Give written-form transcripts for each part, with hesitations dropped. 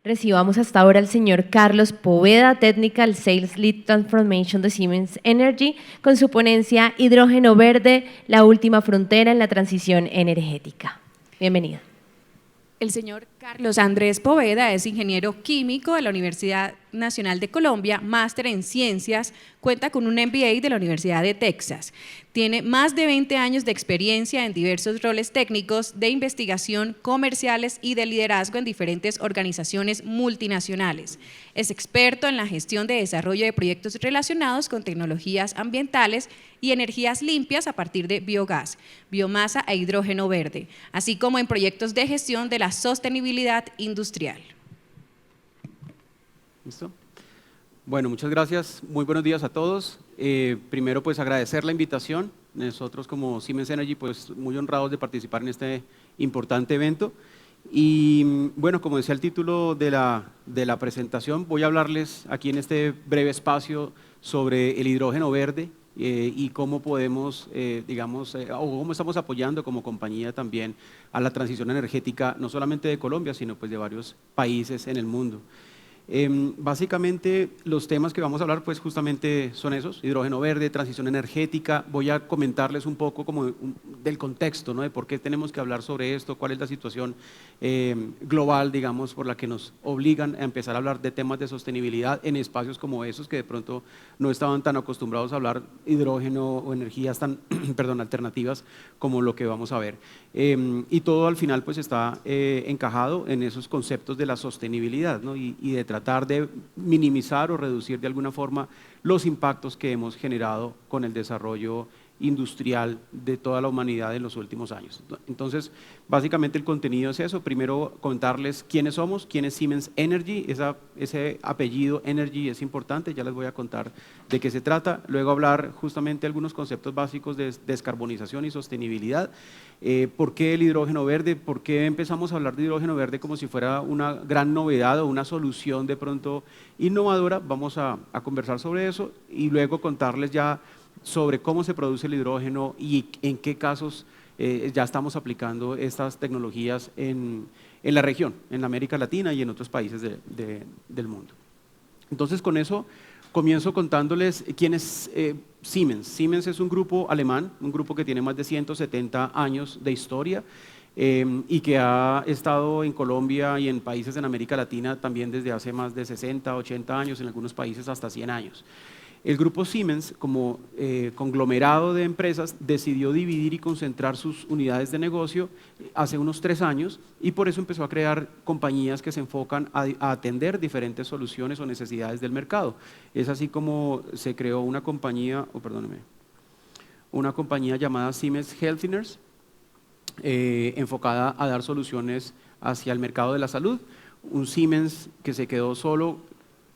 Recibamos hasta ahora al señor Carlos Poveda, Technical Sales Lead Transformation de Siemens Energy, con su ponencia Hidrógeno Verde, la última frontera en la transición energética. Bienvenida. El señor Carlos Andrés Poveda es ingeniero químico de la Universidad Nacional de Colombia, máster en ciencias, cuenta con un MBA de la Universidad de Texas. Tiene más de 20 años de experiencia en diversos roles técnicos de investigación, comerciales y de liderazgo en diferentes organizaciones multinacionales. Es experto en la gestión de desarrollo de proyectos relacionados con tecnologías ambientales y energías limpias a partir de biogás, biomasa e hidrógeno verde, así como en proyectos de gestión de la sostenibilidad industrial. ¿Listo? Bueno, muchas gracias. Muy buenos días a todos. Primero, pues agradecer la invitación. Nosotros como Siemens Energy, pues muy honrados de participar en este importante evento. Y bueno, como decía el título de la presentación, voy a hablarles aquí en este breve espacio sobre el hidrógeno verde y cómo podemos, o cómo estamos apoyando como compañía también a la transición energética, no solamente de Colombia, sino pues de varios países en el mundo. Básicamente los temas que vamos a hablar pues justamente son esos: hidrógeno verde, transición energética. Voy a comentarles un poco como del contexto, ¿no? De por qué tenemos que hablar sobre esto, cuál es la situación global, digamos, por la que nos obligan a empezar a hablar de temas de sostenibilidad en espacios como esos que de pronto no estaban tan acostumbrados a hablar hidrógeno o energías tan perdón, alternativas como lo que vamos a ver. Y todo al final pues está encajado en esos conceptos de la sostenibilidad, ¿no? y de tratar de minimizar o reducir de alguna forma los impactos que hemos generado con el desarrollo industrial de toda la humanidad en los últimos años. Entonces, básicamente el contenido es eso. Primero, contarles quiénes somos, quién es Siemens Energy. Ese apellido Energy es importante, ya les voy a contar de qué se trata. Luego hablar justamente algunos conceptos básicos de descarbonización y sostenibilidad. ¿Por qué el hidrógeno verde? ¿Por qué empezamos a hablar de hidrógeno verde como si fuera una gran novedad o una solución de pronto innovadora? Vamos a conversar sobre eso y luego contarles ya sobre cómo se produce el hidrógeno y en qué casos ya estamos aplicando estas tecnologías en la región, en América Latina y en otros países del mundo. Entonces, con eso comienzo contándoles quién es Siemens. Siemens es un grupo alemán, un grupo que tiene más de 170 años de historia y que ha estado en Colombia y en países en América Latina también desde hace más de 60, 80 años, en algunos países hasta 100 años. El grupo Siemens, como conglomerado de empresas, decidió dividir y concentrar sus unidades de negocio hace unos 3 años y por eso empezó a crear compañías que se enfocan a atender diferentes soluciones o necesidades del mercado. Es así como se creó una compañía, una compañía llamada Siemens Healthineers, enfocada a dar soluciones hacia el mercado de la salud. Un Siemens que se quedó solo,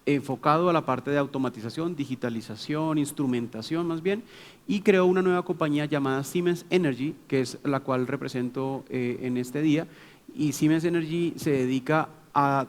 enfocado a la parte de automatización, digitalización, instrumentación más bien, y creó una nueva compañía llamada Siemens Energy, que es la cual represento en este día. Y Siemens Energy se dedica a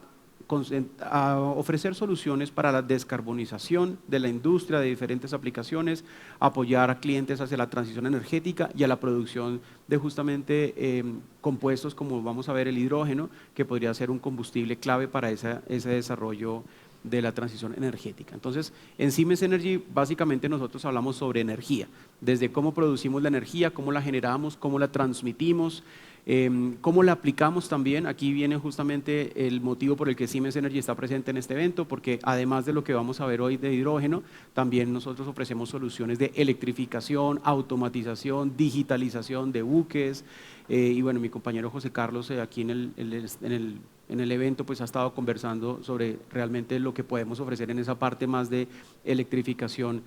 ofrecer soluciones para la descarbonización de la industria, de diferentes aplicaciones, apoyar a clientes hacia la transición energética y a la producción de justamente compuestos como vamos a ver el hidrógeno, que podría ser un combustible clave para ese desarrollo de la transición energética. Entonces, en Siemens Energy básicamente nosotros hablamos sobre energía, desde cómo producimos la energía, cómo la generamos, cómo la transmitimos, cómo la aplicamos también. Aquí viene justamente el motivo por el que Siemens Energy está presente en este evento, porque además de lo que vamos a ver hoy de hidrógeno, también nosotros ofrecemos soluciones de electrificación, automatización, digitalización de buques, y bueno, mi compañero José Carlos aquí en el evento pues ha estado conversando sobre realmente lo que podemos ofrecer en esa parte más de electrificación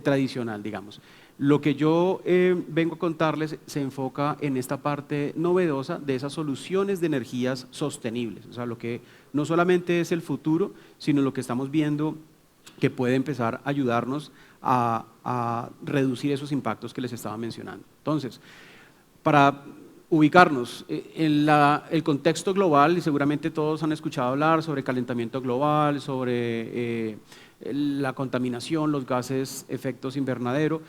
tradicional, digamos. Lo que yo vengo a contarles se enfoca en esta parte novedosa de esas soluciones de energías sostenibles, o sea, lo que no solamente es el futuro, sino lo que estamos viendo que puede empezar a ayudarnos a reducir esos impactos que les estaba mencionando. Entonces, para ubicarnos en el contexto global, y seguramente todos han escuchado hablar sobre calentamiento global, sobre la contaminación, los gases efectos invernadero.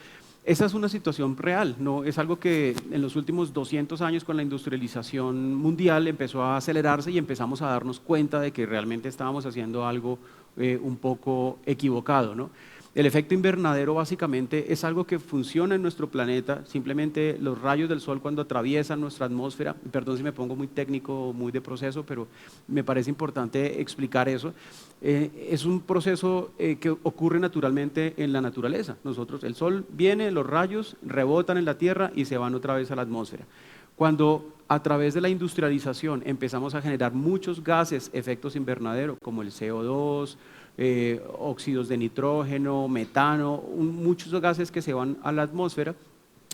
Esa es una situación real, ¿no? Es algo que en los últimos 200 años con la industrialización mundial empezó a acelerarse y empezamos a darnos cuenta de que realmente estábamos haciendo algo un poco equivocado, ¿no? El efecto invernadero básicamente es algo que funciona en nuestro planeta, simplemente los rayos del sol cuando atraviesan nuestra atmósfera, perdón si me pongo muy técnico, muy de proceso, pero me parece importante explicar eso, es un proceso que ocurre naturalmente en la naturaleza. El sol viene, los rayos rebotan en la Tierra y se van otra vez a la atmósfera. Cuando a través de la industrialización empezamos a generar muchos gases, efectos invernadero, como el CO2, óxidos de nitrógeno, metano, muchos gases que se van a la atmósfera,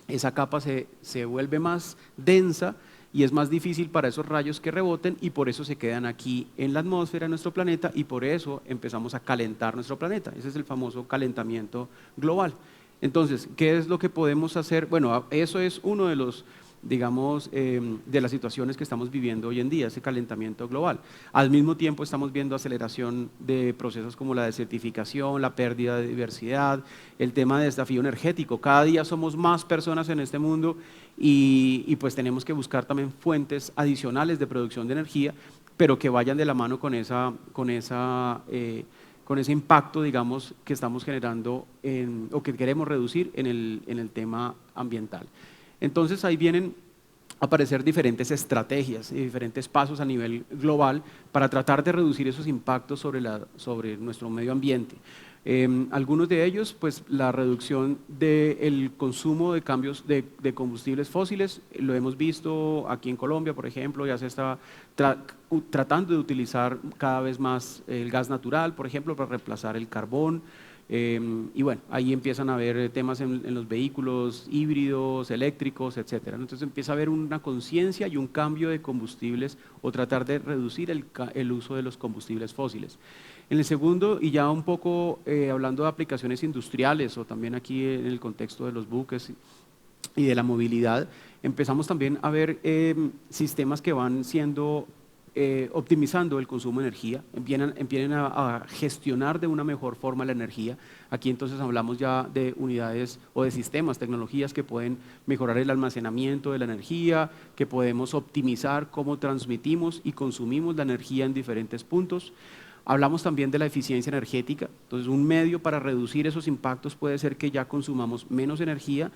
esa capa se vuelve más densa y es más difícil para esos rayos que reboten y por eso se quedan aquí en la atmósfera de nuestro planeta y por eso empezamos a calentar nuestro planeta. Ese es el famoso calentamiento global. Entonces, ¿qué es lo que podemos hacer? Bueno, eso es uno de los, digamos, de las situaciones que estamos viviendo hoy en día, ese calentamiento global. Al mismo tiempo estamos viendo aceleración de procesos como la desertificación, la pérdida de diversidad, el tema de desafío energético. Cada día somos más personas en este mundo y pues tenemos que buscar también fuentes adicionales de producción de energía, pero que vayan de la mano con ese impacto, digamos, que estamos generando o que queremos reducir en el tema ambiental. Entonces ahí vienen a aparecer diferentes estrategias y diferentes pasos a nivel global para tratar de reducir esos impactos sobre nuestro medio ambiente. Algunos de ellos, pues la reducción del consumo de cambios de combustibles fósiles, lo hemos visto aquí en Colombia, por ejemplo, ya se está tratando de utilizar cada vez más el gas natural, por ejemplo, para reemplazar el carbón. Y bueno, ahí empiezan a haber temas en los vehículos híbridos, eléctricos, etcétera. Entonces empieza a haber una conciencia y un cambio de combustibles o tratar de reducir el uso de los combustibles fósiles. En el segundo, y ya un poco hablando de aplicaciones industriales o también aquí en el contexto de los buques y de la movilidad, empezamos también a ver sistemas que van siendo optimizando el consumo de energía, empiezan a gestionar de una mejor forma la energía. Aquí entonces hablamos ya de unidades o de sistemas, tecnologías que pueden mejorar el almacenamiento de la energía, que podemos optimizar cómo transmitimos y consumimos la energía en diferentes puntos. Hablamos también de la eficiencia energética, entonces un medio para reducir esos impactos puede ser que ya consumamos menos energía,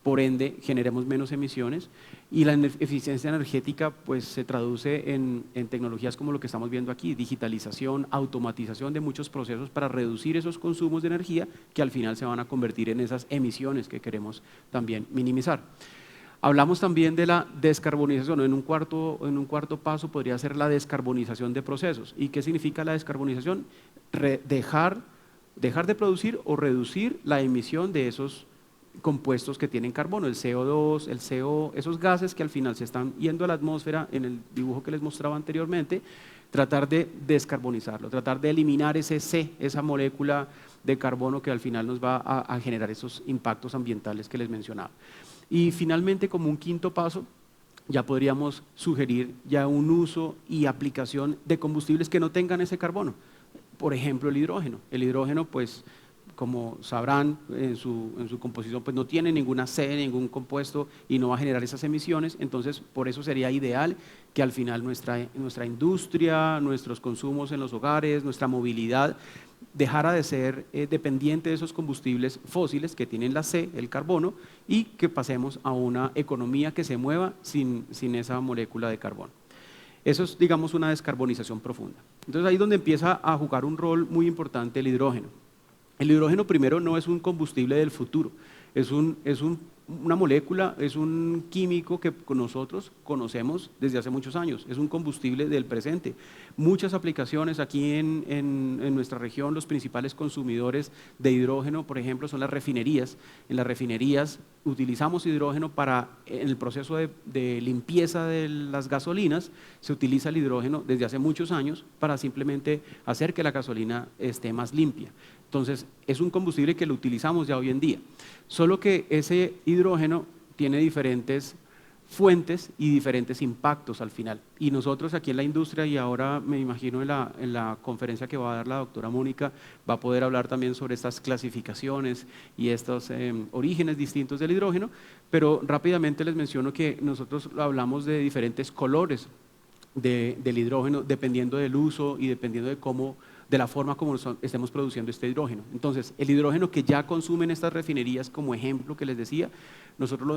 por ende generemos menos emisiones y la eficiencia energética pues se traduce en tecnologías como lo que estamos viendo aquí, digitalización, automatización de muchos procesos para reducir esos consumos de energía que al final se van a convertir en esas emisiones que queremos también minimizar. Hablamos también de la descarbonización, en un cuarto paso podría ser la descarbonización de procesos. ¿Y qué significa la descarbonización? Dejar de producir o reducir la emisión de esos compuestos que tienen carbono, el CO2, el CO, esos gases que al final se están yendo a la atmósfera en el dibujo que les mostraba anteriormente, tratar de descarbonizarlo, tratar de eliminar esa molécula de carbono que al final nos va a generar esos impactos ambientales que les mencionaba. Y finalmente, como un quinto paso, ya podríamos sugerir ya un uso y aplicación de combustibles que no tengan ese carbono. Por ejemplo, el hidrógeno. El hidrógeno, pues, como sabrán, en su composición pues no tiene ninguna C, ningún compuesto y no va a generar esas emisiones, entonces por eso sería ideal que al final nuestra industria, nuestros consumos en los hogares, nuestra movilidad dejara de ser dependiente de esos combustibles fósiles que tienen la C, el carbono, y que pasemos a una economía que se mueva sin esa molécula de carbono. Eso es, digamos, una descarbonización profunda. Entonces ahí es donde empieza a jugar un rol muy importante el hidrógeno. El hidrógeno primero no es un combustible del futuro, es una molécula, es un químico que nosotros conocemos desde hace muchos años, es un combustible del presente. Muchas aplicaciones aquí en nuestra región, los principales consumidores de hidrógeno, por ejemplo, son las refinerías. En las refinerías utilizamos hidrógeno en el proceso de limpieza de las gasolinas, se utiliza el hidrógeno desde hace muchos años para simplemente hacer que la gasolina esté más limpia. Entonces, es un combustible que lo utilizamos ya hoy en día, solo que ese hidrógeno tiene diferentes fuentes y diferentes impactos al final. Y nosotros aquí en la industria, y ahora me imagino en la conferencia que va a dar la doctora Mónica, va a poder hablar también sobre estas clasificaciones y estos orígenes distintos del hidrógeno, pero rápidamente les menciono que nosotros hablamos de diferentes colores del hidrógeno dependiendo del uso y dependiendo de la forma como estemos produciendo este hidrógeno. Entonces, el hidrógeno que ya consumen estas refinerías, como ejemplo que les decía, nosotros lo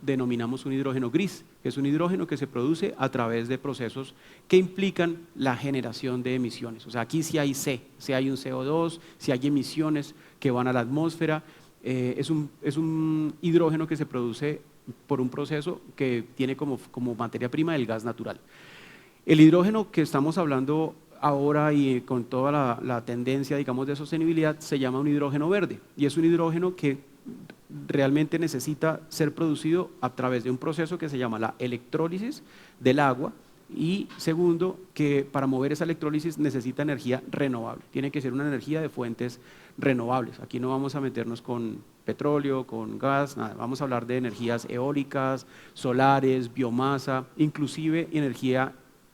denominamos un hidrógeno gris, que es un hidrógeno que se produce a través de procesos que implican la generación de emisiones. O sea, aquí sí hay si hay un CO2, si hay emisiones que van a la atmósfera, es un hidrógeno que se produce por un proceso que tiene como materia prima el gas natural. El hidrógeno que estamos hablando ahora y con toda la tendencia, digamos, de sostenibilidad, se llama un hidrógeno verde, y es un hidrógeno que realmente necesita ser producido a través de un proceso que se llama la electrólisis del agua, y segundo, que para mover esa electrólisis necesita energía renovable, tiene que ser una energía de fuentes renovables. Aquí no vamos a meternos con petróleo, con gas, nada, vamos a hablar de energías eólicas, solares, biomasa, inclusive energía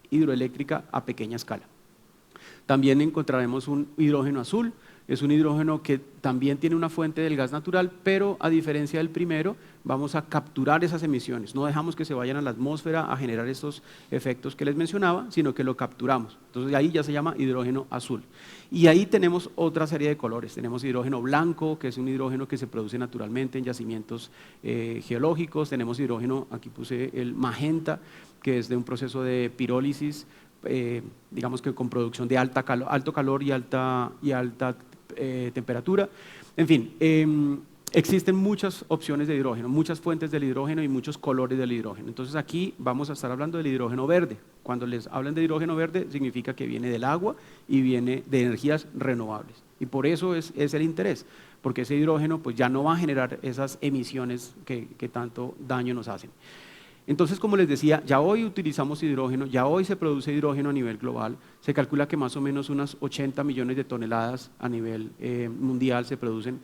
hidroeléctrica a pequeña escala. También encontraremos un hidrógeno azul, es un hidrógeno que también tiene una fuente del gas natural, pero a diferencia del primero, vamos a capturar esas emisiones, no dejamos que se vayan a la atmósfera a generar estos efectos que les mencionaba, sino que lo capturamos. Entonces ahí ya se llama hidrógeno azul. Y ahí tenemos otra serie de colores, tenemos hidrógeno blanco, que es un hidrógeno que se produce naturalmente en yacimientos geológicos, tenemos hidrógeno, aquí puse el magenta, que es de un proceso de pirólisis, digamos que con producción de alto calor y alta temperatura. En fin, existen muchas opciones de hidrógeno, muchas fuentes del hidrógeno y muchos colores del hidrógeno. Entonces aquí vamos a estar hablando del hidrógeno verde. Cuando les hablan de hidrógeno verde, significa que viene del agua y viene de energías renovables. Y por eso es el interés, porque ese hidrógeno pues, ya no va a generar esas emisiones que tanto daño nos hacen. Entonces, como les decía, ya hoy utilizamos hidrógeno, ya hoy se produce hidrógeno a nivel global, se calcula que más o menos unas 80 millones de toneladas a nivel mundial se producen.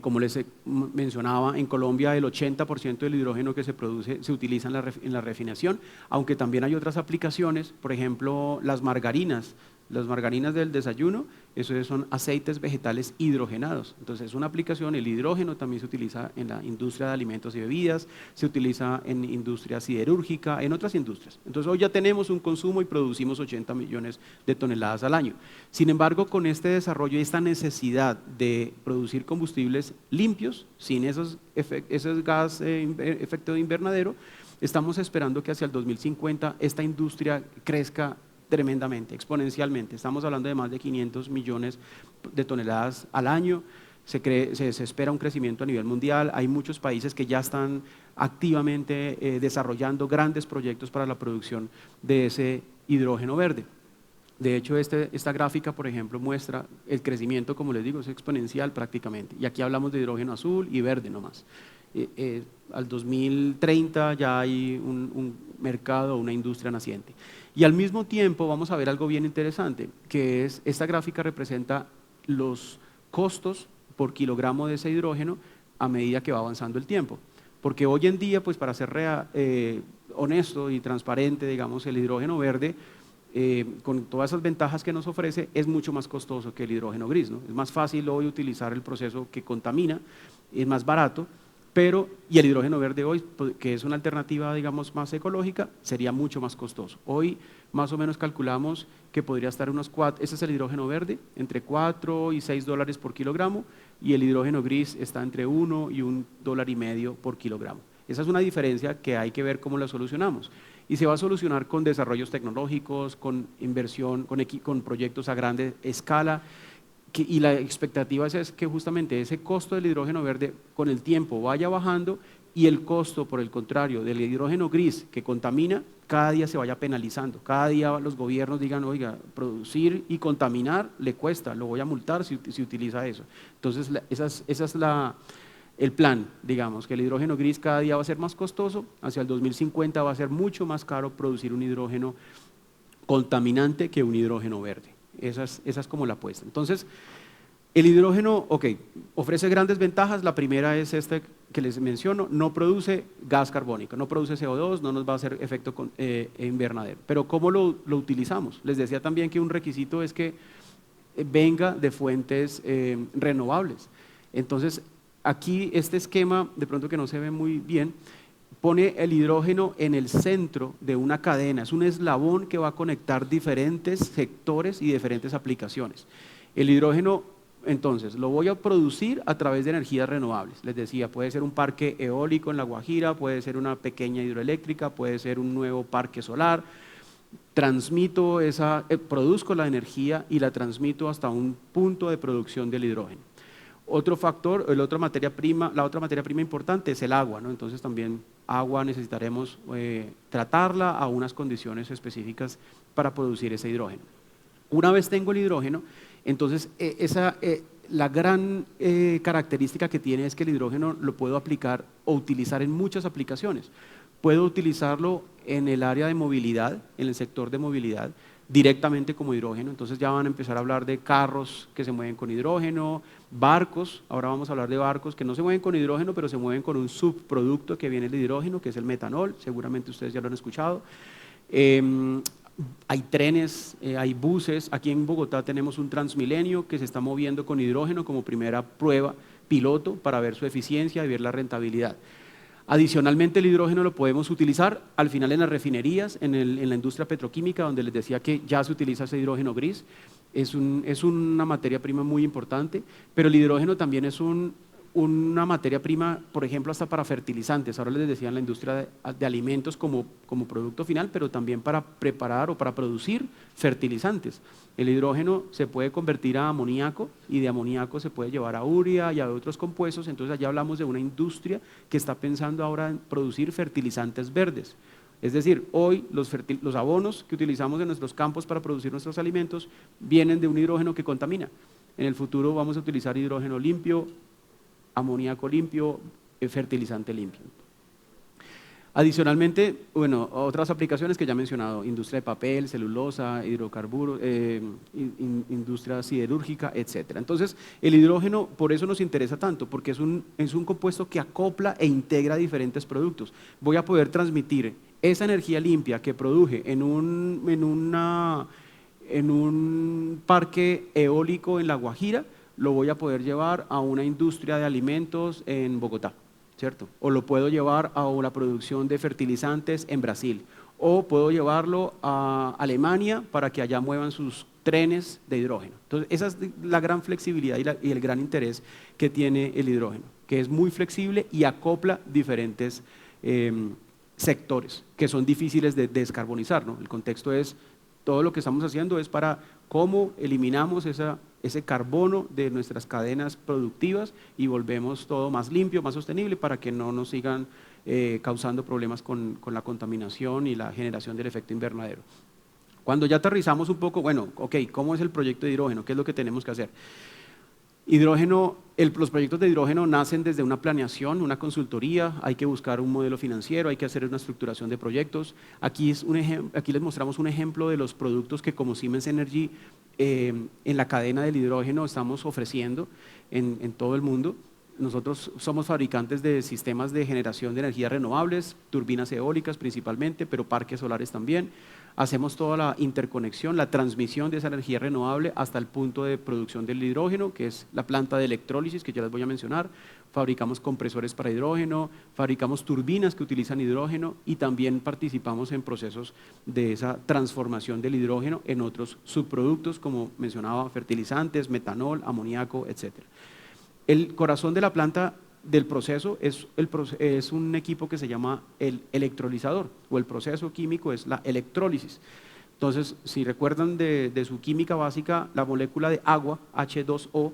Como les mencionaba, en Colombia el 80% del hidrógeno que se produce se utiliza en la refinación, aunque también hay otras aplicaciones, por ejemplo, las margarinas del desayuno, esos son aceites vegetales hidrogenados. Entonces es una aplicación, el hidrógeno también se utiliza en la industria de alimentos y bebidas, se utiliza en industria siderúrgica, en otras industrias. Entonces hoy ya tenemos un consumo y producimos 80 millones de toneladas al año. Sin embargo, con este desarrollo y esta necesidad de producir combustibles limpios, sin esos gas efecto de invernadero, estamos esperando que hacia el 2050 esta industria crezca tremendamente, exponencialmente. Estamos hablando de más de 500 millones de toneladas al año. Se espera un crecimiento a nivel mundial. Hay muchos países que ya están activamente desarrollando grandes proyectos para la producción de ese hidrógeno verde. De hecho, esta gráfica, por ejemplo, muestra el crecimiento, como les digo, es exponencial prácticamente. Y aquí hablamos de hidrógeno azul y verde nomás. Al 2030 ya hay un mercado, una industria naciente. Y al mismo tiempo vamos a ver algo bien interesante, que es, esta gráfica representa los costos por kilogramo de ese hidrógeno a medida que va avanzando el tiempo. Porque hoy en día, pues para ser honesto y transparente, digamos, el hidrógeno verde, con todas esas ventajas que nos ofrece, es mucho más costoso que el hidrógeno gris, ¿no? Es más fácil hoy utilizar el proceso que contamina, es más barato, y el hidrógeno verde hoy, que es una alternativa, digamos, más ecológica, sería mucho más costoso. Hoy más o menos calculamos que podría estar ese es el hidrógeno verde, entre 4 y 6 dólares por kilogramo, y el hidrógeno gris está entre 1 y $1,5 por kilogramo. Esa es una diferencia que hay que ver cómo la solucionamos. Y se va a solucionar con desarrollos tecnológicos, con inversión, con proyectos a grande escala, y la expectativa es que justamente ese costo del hidrógeno verde con el tiempo vaya bajando y el costo, por el contrario, del hidrógeno gris que contamina, cada día se vaya penalizando. Cada día los gobiernos digan, oiga, producir y contaminar le cuesta, lo voy a multar si utiliza eso. Entonces, ese es el plan, digamos, que el hidrógeno gris cada día va a ser más costoso, hacia el 2050 va a ser mucho más caro producir un hidrógeno contaminante que un hidrógeno verde. Esa es como la apuesta. Entonces, el hidrógeno, ofrece grandes ventajas. La primera es que les menciono no produce gas carbónico, no produce CO2, no nos va a hacer efecto invernadero. Pero ¿cómo lo utilizamos? Les decía también que un requisito es que venga de fuentes renovables. Entonces, aquí este esquema, de pronto que no se ve muy bien, pone el hidrógeno en el centro de una cadena, es un eslabón que va a conectar diferentes sectores y diferentes aplicaciones. El hidrógeno, entonces, lo voy a producir a través de energías renovables. Les decía, puede ser un parque eólico en La Guajira, puede ser una pequeña hidroeléctrica, puede ser un nuevo parque solar. Transmito produzco la energía y la transmito hasta un punto de producción del hidrógeno. Otro factor, la otra materia prima importante es el agua, ¿no? Entonces también agua necesitaremos tratarla a unas condiciones específicas para producir ese hidrógeno. Una vez tengo el hidrógeno, entonces la gran característica que tiene es que el hidrógeno lo puedo aplicar o utilizar en muchas aplicaciones. Puedo utilizarlo en el área de movilidad, en el sector de movilidad, directamente como hidrógeno. Entonces ya van a empezar a hablar de carros que se mueven con hidrógeno, barcos, ahora vamos a hablar de barcos que no se mueven con hidrógeno, pero se mueven con un subproducto que viene del hidrógeno, que es el metanol, seguramente ustedes ya lo han escuchado. Hay trenes, hay buses, aquí en Bogotá tenemos un Transmilenio que se está moviendo con hidrógeno como primera prueba piloto para ver su eficiencia y ver la rentabilidad. Adicionalmente, el hidrógeno lo podemos utilizar al final en las refinerías, en la industria petroquímica, donde les decía que ya se utiliza ese hidrógeno gris. Es una materia prima muy importante, pero el hidrógeno también es una materia prima, por ejemplo, hasta para fertilizantes. Ahora les decía en la industria de alimentos como producto final, pero también para preparar o para producir fertilizantes. El hidrógeno se puede convertir a amoníaco y de amoníaco se puede llevar a urea y a otros compuestos. Entonces allá hablamos de una industria que está pensando ahora en producir fertilizantes verdes. Es decir, hoy los abonos que utilizamos en nuestros campos para producir nuestros alimentos vienen de un hidrógeno que contamina. En el futuro vamos a utilizar hidrógeno limpio, amoníaco limpio, fertilizante limpio. Adicionalmente, bueno, otras aplicaciones que ya he mencionado, industria de papel, celulosa, hidrocarburos, industria siderúrgica, etc. Entonces, el hidrógeno, por eso nos interesa tanto, porque es un compuesto que acopla e integra diferentes productos. Voy a poder transmitir esa energía limpia que produje en un parque eólico en La Guajira, lo voy a poder llevar a una industria de alimentos en Bogotá, ¿cierto? O lo puedo llevar a la producción de fertilizantes en Brasil, o puedo llevarlo a Alemania para que allá muevan sus trenes de hidrógeno. Entonces, esa es la gran flexibilidad y el gran interés que tiene el hidrógeno, que es muy flexible y acopla diferentes sectores que son difíciles de descarbonizar, ¿no? El contexto es, todo lo que estamos haciendo es para cómo eliminamos ese carbono de nuestras cadenas productivas y volvemos todo más limpio, más sostenible para que no nos sigan causando problemas con la contaminación y la generación del efecto invernadero. Cuando ya aterrizamos un poco, bueno, ok, ¿cómo es el proyecto de hidrógeno? ¿Qué es lo que tenemos que hacer? Los proyectos de hidrógeno nacen desde una planeación, una consultoría, hay que buscar un modelo financiero, hay que hacer una estructuración de proyectos. Aquí les mostramos un ejemplo de los productos que como Siemens Energy en la cadena del hidrógeno estamos ofreciendo en todo el mundo. Nosotros somos fabricantes de sistemas de generación de energías renovables, turbinas eólicas principalmente, pero parques solares también. Hacemos toda la interconexión, la transmisión de esa energía renovable hasta el punto de producción del hidrógeno, que es la planta de electrólisis que ya les voy a mencionar. Fabricamos compresores para hidrógeno, fabricamos turbinas que utilizan hidrógeno y también participamos en procesos de esa transformación del hidrógeno en otros subproductos, como mencionaba, fertilizantes, metanol, amoníaco, etc. El corazón de la planta del proceso es un equipo que se llama el electrolizador, o el proceso químico es la electrólisis. Entonces, si recuerdan de su química básica, la molécula de agua, H2O,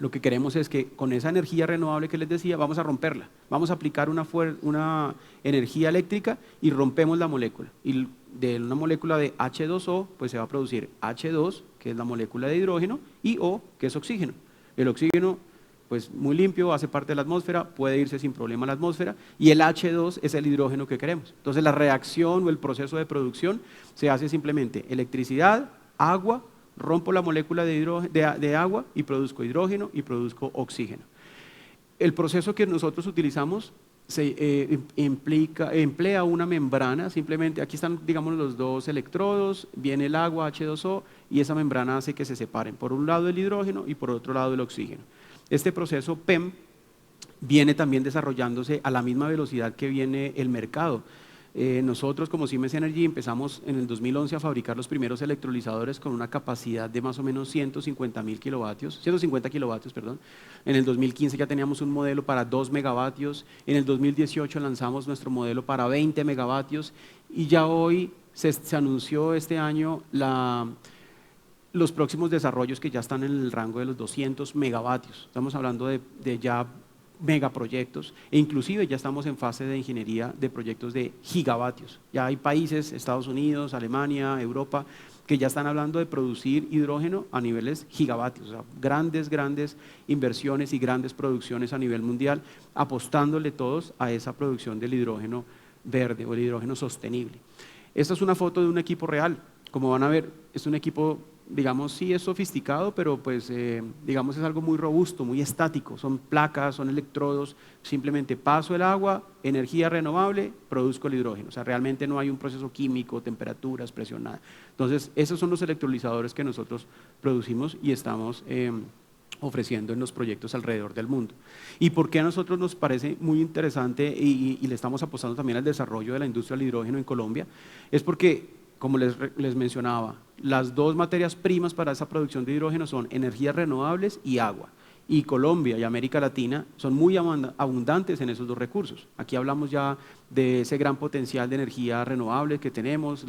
lo que queremos es que con esa energía renovable que les decía, vamos a romperla, vamos a aplicar una energía eléctrica y rompemos la molécula. Y de una molécula de H2O, pues se va a producir H2, que es la molécula de hidrógeno, y O, que es oxígeno. El oxígeno, pues muy limpio, hace parte de la atmósfera, puede irse sin problema a la atmósfera, y el H2 es el hidrógeno que queremos. Entonces la reacción o el proceso de producción se hace simplemente electricidad, agua, rompo la molécula de agua y produzco hidrógeno y produzco oxígeno. el proceso que nosotros utilizamos emplea una membrana, simplemente aquí están, digamos, los dos electrodos, viene el agua H2O y esa membrana hace que se separen, por un lado el hidrógeno y por otro lado el oxígeno. Este proceso PEM viene también desarrollándose a la misma velocidad que viene el mercado. Nosotros como Siemens Energy empezamos en el 2011 a fabricar los primeros electrolizadores con una capacidad de más o menos 150 kilovatios, perdón. En el 2015 ya teníamos un modelo para 2 megavatios, en el 2018 lanzamos nuestro modelo para 20 megavatios y ya hoy se anunció este año los próximos desarrollos que ya están en el rango de los 200 megavatios. Estamos hablando de ya megaproyectos e inclusive ya estamos en fase de ingeniería de proyectos de gigavatios. Ya hay países, Estados Unidos, Alemania, Europa, que ya están hablando de producir hidrógeno a niveles gigavatios, o sea, grandes inversiones y grandes producciones a nivel mundial, apostándole todos a esa producción del hidrógeno verde o el hidrógeno sostenible. Esta es una foto de un equipo real. Como van a ver, es un equipo, digamos, sí es sofisticado, pero pues, digamos, es algo muy robusto, muy estático. Son placas, son electrodos, simplemente paso el agua, energía renovable, produzco el hidrógeno. O sea, realmente no hay un proceso químico, temperaturas, presión, nada. Entonces, esos son los electrolizadores que nosotros producimos y estamos ofreciendo en los proyectos alrededor del mundo. ¿Y por qué a nosotros nos parece muy interesante y le estamos apostando también al desarrollo de la industria del hidrógeno en Colombia? Es porque, como les mencionaba, las dos materias primas para esa producción de hidrógeno son energías renovables y agua. Y Colombia y América Latina son muy abundantes en esos dos recursos. Aquí hablamos ya de ese gran potencial de energía renovable que tenemos,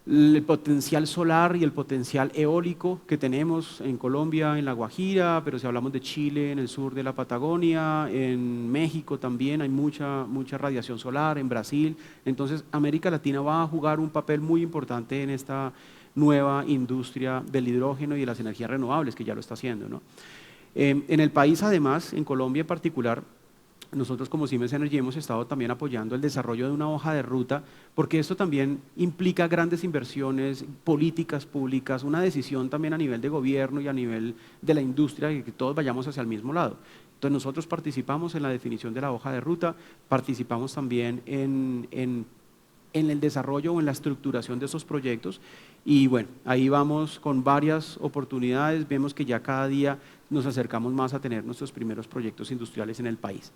el potencial solar y el potencial eólico que tenemos en Colombia, en La Guajira, pero si hablamos de Chile, en el sur de la Patagonia, en México también hay mucha radiación solar, en Brasil. Entonces, América Latina va a jugar un papel muy importante en esta nueva industria del hidrógeno y de las energías renovables, que ya lo está haciendo, ¿no? En el país, además, en Colombia en particular, nosotros como Siemens Energy hemos estado también apoyando el desarrollo de una hoja de ruta, porque esto también implica grandes inversiones, políticas públicas, una decisión también a nivel de gobierno y a nivel de la industria, y que todos vayamos hacia el mismo lado. Entonces nosotros participamos en la definición de la hoja de ruta, participamos también en el desarrollo o en la estructuración de esos proyectos y bueno, ahí vamos con varias oportunidades, vemos que ya cada día nos acercamos más a tener nuestros primeros proyectos industriales en el país.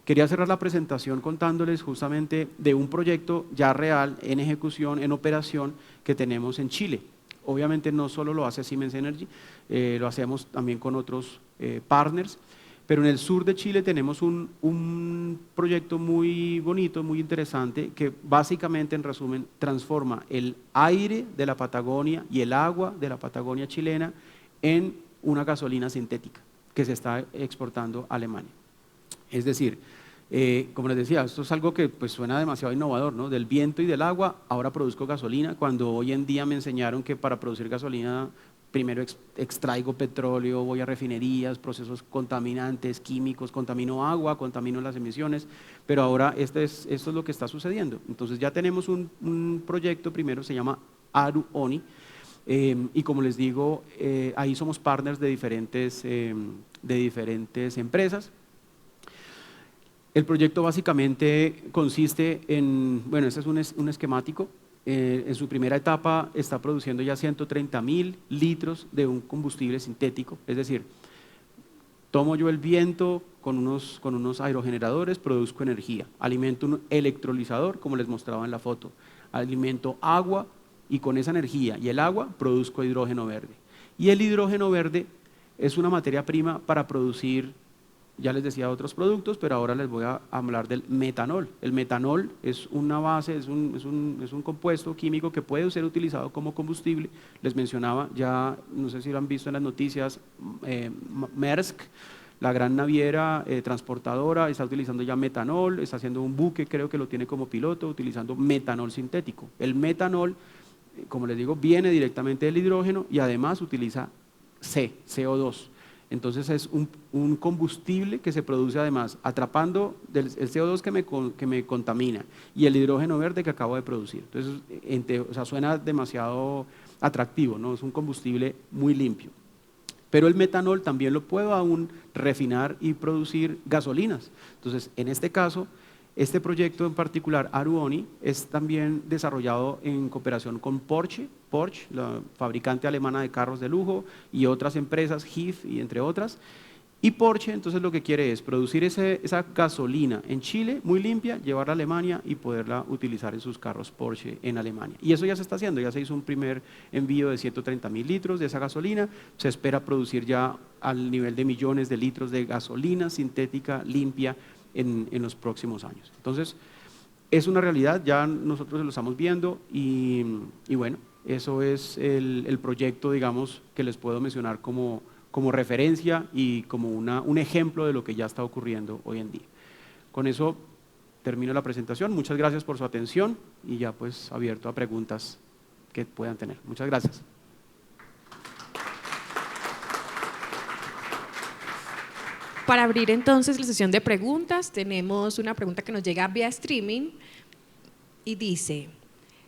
Quería cerrar la presentación contándoles justamente de un proyecto ya real, en ejecución, en operación, que tenemos en Chile. Obviamente no solo lo hace Siemens Energy, lo hacemos también con otros partners, pero en el sur de Chile tenemos un proyecto muy bonito, muy interesante, que básicamente, en resumen, transforma el aire de la Patagonia y el agua de la Patagonia chilena en una gasolina sintética que se está exportando a Alemania. Es decir, como les decía, esto es algo que pues suena demasiado innovador, ¿no? Del viento y del agua, ahora produzco gasolina, cuando hoy en día me enseñaron que para producir gasolina primero extraigo petróleo, voy a refinerías, procesos contaminantes, químicos, contamino agua, contamino las emisiones, pero ahora esto es lo que está sucediendo. Entonces ya tenemos un proyecto, primero se llama ARU-ONI, y como les digo, ahí somos partners de diferentes empresas. El proyecto básicamente consiste en, bueno, este es un esquemático. En su primera etapa está produciendo ya 130.000 litros de un combustible sintético, es decir, tomo yo el viento con unos aerogeneradores, produzco energía, alimento un electrolizador, como les mostraba en la foto, alimento agua y con esa energía y el agua produzco hidrógeno verde. Y el hidrógeno verde es una materia prima para producir, ya les decía, otros productos, pero ahora les voy a hablar del metanol. El metanol es una base, es un compuesto químico que puede ser utilizado como combustible. Les mencionaba, ya no sé si lo han visto en las noticias, Maersk, la gran naviera transportadora, está utilizando ya metanol, está haciendo un buque, creo que lo tiene como piloto, utilizando metanol sintético. El metanol, como les digo, viene directamente del hidrógeno y además utiliza CO2. Entonces es un combustible que se produce además atrapando el CO2 que me contamina y el hidrógeno verde que acabo de producir. Entonces, o sea, suena demasiado atractivo, ¿no? Es un combustible muy limpio. Pero el metanol también lo puedo aún refinar y producir gasolinas. Entonces, en este caso, este proyecto en particular, Aruoni, es también desarrollado en cooperación con Porsche, la fabricante alemana de carros de lujo, y otras empresas, HIF y entre otras. Y Porsche entonces lo que quiere es producir esa gasolina en Chile, muy limpia, llevarla a Alemania y poderla utilizar en sus carros Porsche en Alemania. Y eso ya se está haciendo, ya se hizo un primer envío de 130.000 litros de esa gasolina, se espera producir ya al nivel de millones de litros de gasolina sintética limpia en los próximos años. Entonces, es una realidad, ya nosotros lo estamos viendo y bueno, eso es el proyecto, digamos, que les puedo mencionar como referencia y como un ejemplo de lo que ya está ocurriendo hoy en día. Con eso termino la presentación. Muchas gracias por su atención y ya pues abierto a preguntas que puedan tener. Muchas gracias. Para abrir entonces la sesión de preguntas, tenemos una pregunta que nos llega vía streaming y dice: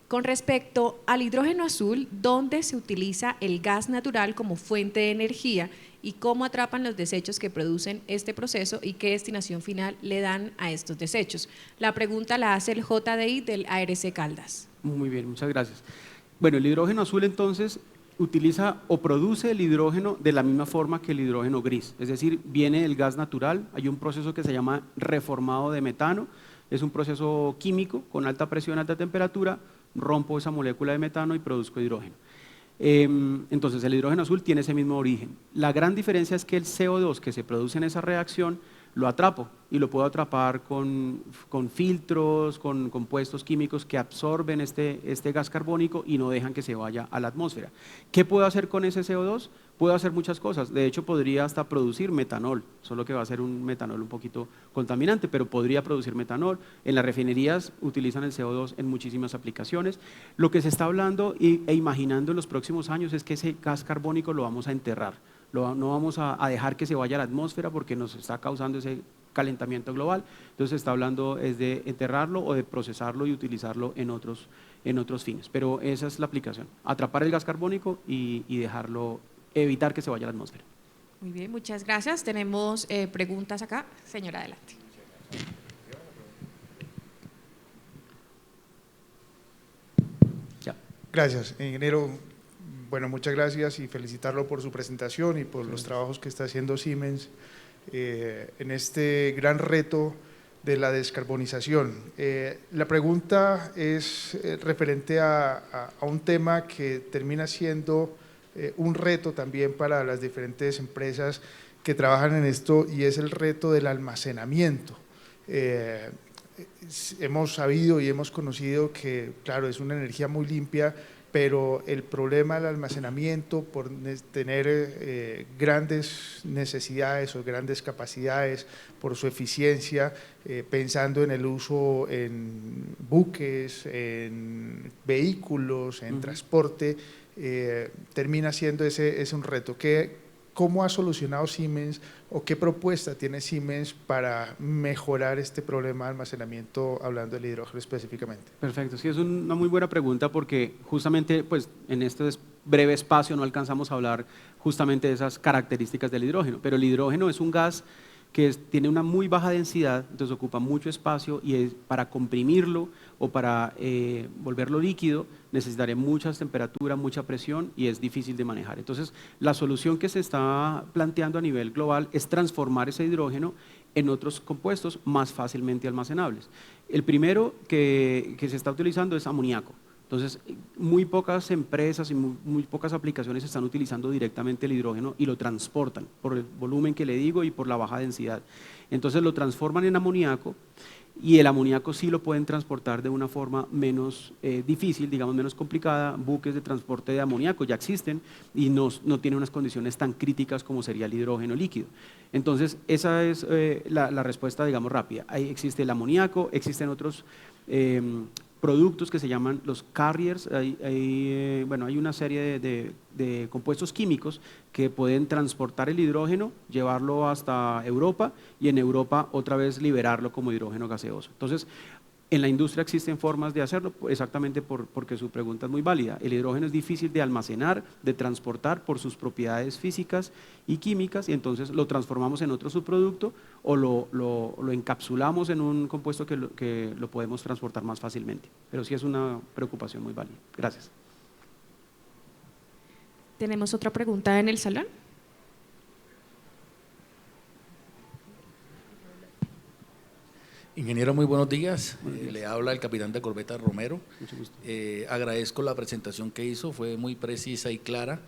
con respecto al hidrógeno azul, ¿dónde se utiliza el gas natural como fuente de energía y cómo atrapan los desechos que producen este proceso y qué destinación final le dan a estos desechos? La pregunta la hace el JDI del ARC Caldas. Muy bien, muchas gracias. Bueno, el hidrógeno azul entonces utiliza o produce el hidrógeno de la misma forma que el hidrógeno gris, es decir, viene del gas natural. Hay un proceso que se llama reformado de metano, es un proceso químico con alta presión, alta temperatura, rompo esa molécula de metano y produzco hidrógeno. Entonces el hidrógeno azul tiene ese mismo origen. La gran diferencia es que el CO2 que se produce en esa reacción lo atrapo y lo puedo atrapar con filtros, con compuestos químicos que absorben este gas carbónico y no dejan que se vaya a la atmósfera. ¿Qué puedo hacer con ese CO2? Puedo hacer muchas cosas. De hecho, podría hasta producir metanol, solo que va a ser un metanol un poquito contaminante, pero podría producir metanol. En las refinerías utilizan el CO2 en muchísimas aplicaciones. Lo que se está hablando e imaginando en los próximos años es que ese gas carbónico lo vamos a enterrar. No vamos a dejar que se vaya a la atmósfera porque nos está causando ese calentamiento global. Entonces se está hablando es de enterrarlo o de procesarlo y utilizarlo en otros fines. Pero esa es la aplicación, atrapar el gas carbónico y dejarlo, evitar que se vaya a la atmósfera. Muy bien, muchas gracias. Tenemos preguntas acá. Señora, adelante. Ya. Gracias, ingeniero. Bueno, muchas gracias y felicitarlo por su presentación y por los trabajos que está haciendo Siemens en este gran reto de la descarbonización. La pregunta es referente a un tema que termina siendo un reto también para las diferentes empresas que trabajan en esto, y es el reto del almacenamiento. Hemos sabido y hemos conocido que, claro, es una energía muy limpia, pero el problema del almacenamiento, por tener grandes necesidades o grandes capacidades, por su eficiencia, pensando en el uso en buques, en vehículos, en transporte, termina siendo ese un reto. ¿Cómo ha solucionado Siemens o qué propuesta tiene Siemens para mejorar este problema de almacenamiento, hablando del hidrógeno específicamente? Perfecto, sí, es una muy buena pregunta porque justamente pues, en este breve espacio no alcanzamos a hablar justamente de esas características del hidrógeno, pero el hidrógeno es un gas que tiene una muy baja densidad, entonces ocupa mucho espacio y para comprimirlo o para volverlo líquido necesitaré mucha temperatura, mucha presión y es difícil de manejar. Entonces, la solución que se está planteando a nivel global es transformar ese hidrógeno en otros compuestos más fácilmente almacenables. El primero que se está utilizando es amoníaco. Entonces, muy pocas empresas y muy pocas aplicaciones están utilizando directamente el hidrógeno y lo transportan por el volumen que le digo y por la baja densidad. Entonces, lo transforman en amoníaco y el amoníaco sí lo pueden transportar de una forma menos difícil, digamos menos complicada. Buques de transporte de amoníaco ya existen y no tienen unas condiciones tan críticas como sería el hidrógeno líquido. Entonces, esa es la respuesta, digamos, rápida. Ahí existe el amoníaco, existen otros productos que se llaman los carriers. Bueno, hay una serie de compuestos químicos que pueden transportar el hidrógeno, llevarlo hasta Europa y en Europa otra vez liberarlo como hidrógeno gaseoso. Entonces, En la industria existen formas de hacerlo, exactamente porque su pregunta es muy válida. El hidrógeno es difícil de almacenar, de transportar por sus propiedades físicas y químicas, y entonces lo transformamos en otro subproducto o lo encapsulamos en un compuesto que lo podemos transportar más fácilmente. Pero sí es una preocupación muy válida. Gracias. ¿Tenemos otra pregunta en el salón? Ingeniero, muy buenos días. Le habla el capitán de corbeta Romero. Mucho gusto. Agradezco la presentación que hizo, fue muy precisa y clara.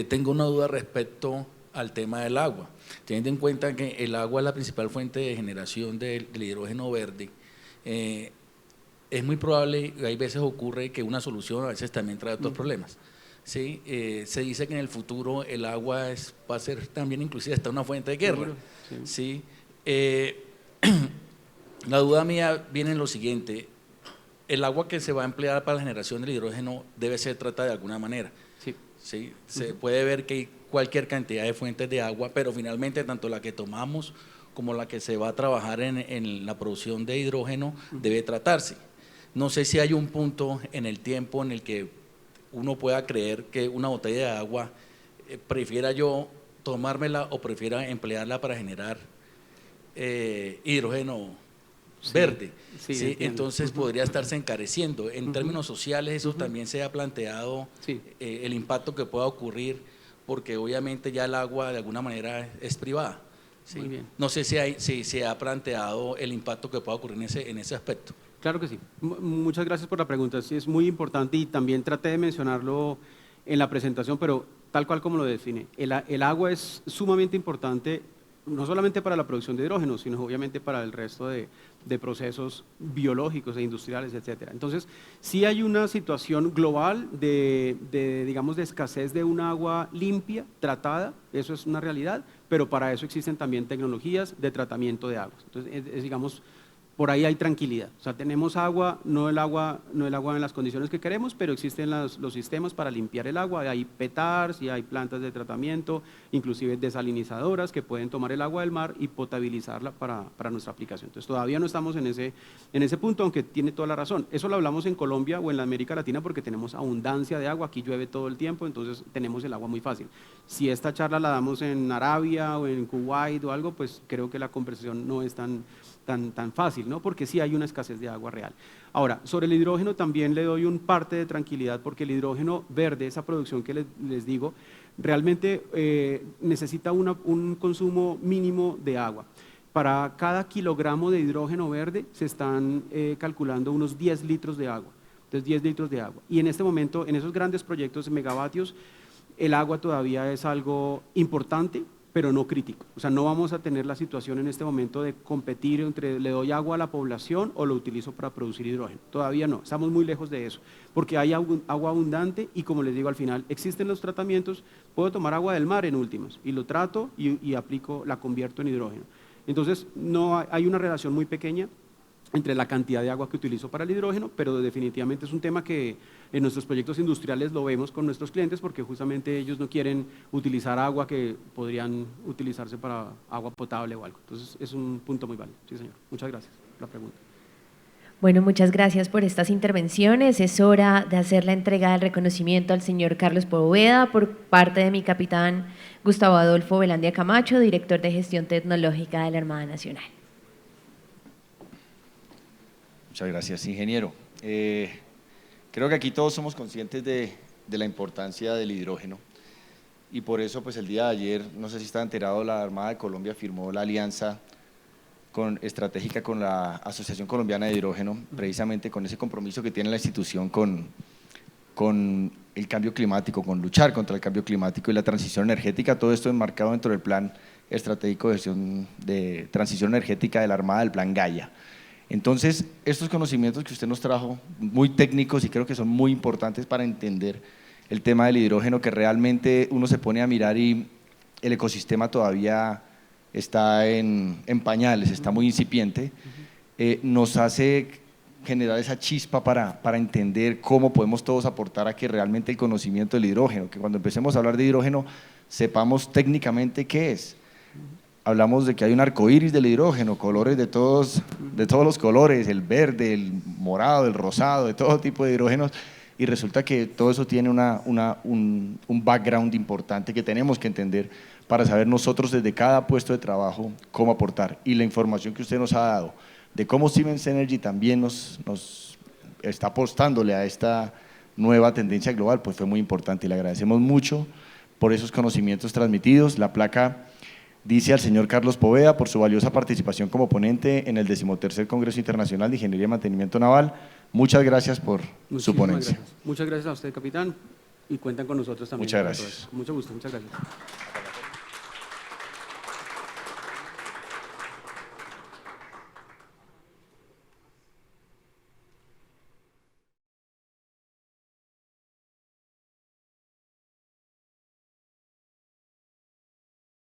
Tengo una duda respecto al tema del agua. Teniendo en cuenta que el agua es la principal fuente de generación del hidrógeno verde, es muy probable, hay veces ocurre que una solución a veces también trae otros problemas. ¿Sí? Se dice que en el futuro el agua va a ser también inclusive hasta una fuente de guerra. ¿Sí? La duda mía viene en lo siguiente: el agua que se va a emplear para la generación del hidrógeno debe ser tratada de alguna manera. Sí. ¿Sí? Se puede ver que hay cualquier cantidad de fuentes de agua, pero finalmente tanto la que tomamos como la que se va a trabajar en la producción de hidrógeno debe tratarse. No sé si hay un punto en el tiempo en el que uno pueda creer que una botella de agua prefiera yo tomármela o prefiera emplearla para generar hidrógeno verde. Sí, entonces podría estarse encareciendo. En términos sociales eso también se ha planteado, el impacto que pueda ocurrir, porque obviamente ya el agua de alguna manera es privada. ¿Sí? Muy bien. No sé si se ha planteado el impacto que pueda ocurrir en ese aspecto. Claro que sí. Muchas gracias por la pregunta. Sí, es muy importante y también traté de mencionarlo en la presentación, pero tal cual como lo define. El agua es sumamente importante, no solamente para la producción de hidrógeno, sino obviamente para el resto de procesos biológicos e industriales, etcétera. Entonces, sí hay una situación global digamos, de escasez de un agua limpia, tratada, eso es una realidad, pero para eso existen también tecnologías de tratamiento de aguas. Entonces, digamos, por ahí hay tranquilidad. O sea, tenemos agua, no el agua en las condiciones que queremos, pero existen los sistemas para limpiar el agua. Hay PETARs y hay plantas de tratamiento, inclusive desalinizadoras que pueden tomar el agua del mar y potabilizarla para nuestra aplicación. Entonces, todavía no estamos en ese punto, aunque tiene toda la razón. Eso lo hablamos en Colombia o en la América Latina porque tenemos abundancia de agua. Aquí llueve todo el tiempo, entonces tenemos el agua muy fácil. Si esta charla la damos en Arabia o en Kuwait o algo, pues creo que la conversación no es tan fácil, ¿no? Porque sí hay una escasez de agua real. Ahora, sobre el hidrógeno también le doy un parte de tranquilidad, porque el hidrógeno verde, esa producción que les digo, realmente necesita un consumo mínimo de agua. Para cada kilogramo de hidrógeno verde se están calculando unos 10 litros de agua. Entonces, 10 litros de agua. Y en este momento, en esos grandes proyectos de megavatios, el agua todavía es algo importante, pero no crítico. O sea, no vamos a tener la situación en este momento de competir entre le doy agua a la población o lo utilizo para producir hidrógeno. Todavía no, estamos muy lejos de eso, porque hay agua abundante y, como les digo, al final existen los tratamientos. Puedo tomar agua del mar en últimas y lo trato y aplico, la convierto en hidrógeno. Entonces, no hay una relación muy pequeña entre la cantidad de agua que utilizo para el hidrógeno, pero definitivamente es un tema que en nuestros proyectos industriales lo vemos con nuestros clientes, porque justamente ellos no quieren utilizar agua que podrían utilizarse para agua potable o algo. Entonces es un punto muy válido. Sí, señor. Muchas gracias por la pregunta. Bueno, muchas gracias por estas intervenciones. Es hora de hacer la entrega del reconocimiento al señor Carlos Poveda por parte de mi capitán Gustavo Adolfo Velandia Camacho, director de Gestión Tecnológica de la Armada Nacional. Muchas gracias, ingeniero. Creo que aquí todos somos conscientes de la importancia del hidrógeno, y por eso pues el día de ayer, no sé si está enterado, la Armada de Colombia firmó la alianza estratégica con la Asociación Colombiana de Hidrógeno, precisamente con ese compromiso que tiene la institución con el cambio climático, con luchar contra el cambio climático y la transición energética. Todo esto enmarcado dentro del Plan Estratégico de Gestión de Transición Energética de la Armada, del Plan Gaia. Entonces, estos conocimientos que usted nos trajo, muy técnicos y creo que son muy importantes para entender el tema del hidrógeno, que realmente uno se pone a mirar y el ecosistema todavía está en pañales, está muy incipiente, nos hace generar esa chispa para entender cómo podemos todos aportar a que realmente el conocimiento del hidrógeno, que cuando empecemos a hablar de hidrógeno sepamos técnicamente qué es. hablamos de que hay un arco iris del hidrógeno, colores de todos los colores, el verde, el morado, el rosado, de todo tipo de hidrógenos, y resulta que todo eso tiene un background importante que tenemos que entender para saber nosotros desde cada puesto de trabajo cómo aportar. Y la información que usted nos ha dado de cómo Siemens Energy también nos está apostándole a esta nueva tendencia global, pues fue muy importante y le agradecemos mucho por esos conocimientos transmitidos. La placa dice al señor Carlos Poveda por su valiosa participación como ponente en el 13º Congreso Internacional de Ingeniería y Mantenimiento Naval. Muchas gracias por su ponencia. Muchas gracias a usted, capitán, y cuentan con nosotros también. Muchas gracias. Mucho gusto, muchas gracias.